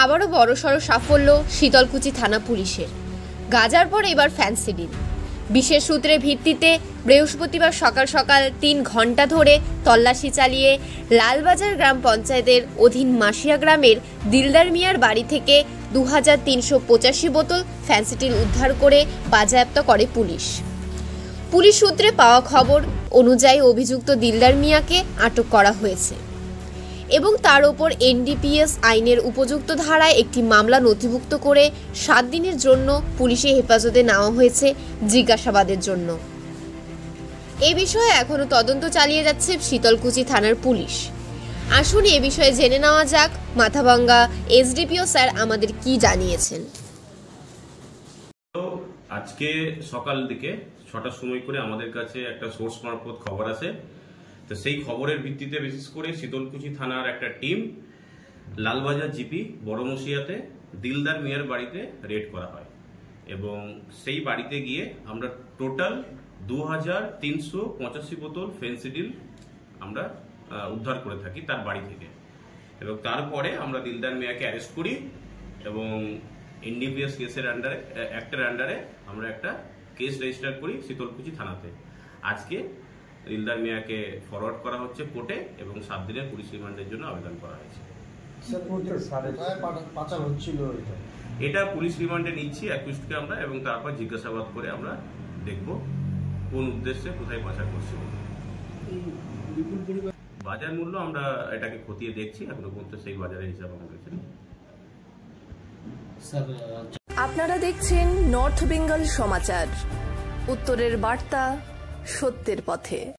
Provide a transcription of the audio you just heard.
আবারও বড়সড় সাফল্য শীতলকুচি থানা পুলিশের। গাজার পর এবার ফ্যান্সিডিল। বিশেষ সূত্রের ভিত্তিতে বৃহস্পতিবার সকাল সকাল 3 ঘন্টা ধরে তল্লাশি চালিয়ে লালবাজার গ্রাম পঞ্চায়েতের অধীন মাসিয়া গ্রামের দিলদার মিয়ার বাড়ি থেকে 2385 বোতল ফ্যান্সিডিল উদ্ধার করে বাজেয়াপ্ত করে পুলিশ। পুলিশ সূত্রে পাওয়া খবর অনুযায়ী অভিযুক্ত দিলদার মিয়াকে আটক করা হয়েছে এবং তার ওপর এনডিপিএস আইনের উপযুক্ত ধারায় একটি মামলা নথিভুক্ত করে 7 দিনের জন্য পুলিশের হেফাজতে নেওয়া হয়েছে জিজ্ঞাসাবাদের জন্য। এই বিষয়ে এখনো তদন্ত চালিয়ে যাচ্ছে শীতলকুচি থানার পুলিশ। আসুন এ বিষয়ে জেনে নেওয়া যাক মাথাভাঙ্গা এসডিপিও স্যার আমাদের কি জানিয়েছেন। আজকে সকাল দিকে 6টার সময় করে আমাদের কাছে একটা সোর্স মারফত খবর আসে। তো সেই খবরের ভিত্তিতে বিশেষ করে শীতলকুচি থানার একটা টিম লালবাজার জিপি বড়মশিয়াতে দিলদার মিয়ার বাড়িতে রেড করা হয় এবং সেই বাড়িতে গিয়ে আমরা টোটাল 2385 বোতল ফেন্সিডিল আমরা উদ্ধার করে থাকি তার বাড়ি থেকে। এবং তারপরে আমরা দিলদার মিয়াকে অ্যারেস্ট করি এবং এনডিপিএস কেসের অ্যাক্টের আন্ডারে আমরা একটা কেস রেজিস্টার করি শীতলকুচি থানাতে। আজকে দিলদার মিয়াকে ফরওয়ার্ড করা হচ্ছে কোর্টে এবং 7 দিনের পুলিশ রিমান্ডের জন্য আবেদন করা হয়েছে। এটা পুলিশ রিমান্ডে নিচ্ছি অ্যাকিউজডকে আমরা এবং তারপর জিজ্ঞাসাবাদ করে আমরা দেখব কোন উদ্দেশ্যে কোথায় পাচার করছি। বাজার মূল্য আমরা এটাকে খতিয়ে দেখছি, এখনো পর্যন্ত সেই বাজারের হিসাব আমাদের কাছে নেই। আপনারা দেখছেন নর্থ বেঙ্গল সমাচার, উত্তরের বার্তা, সত্যের পথে।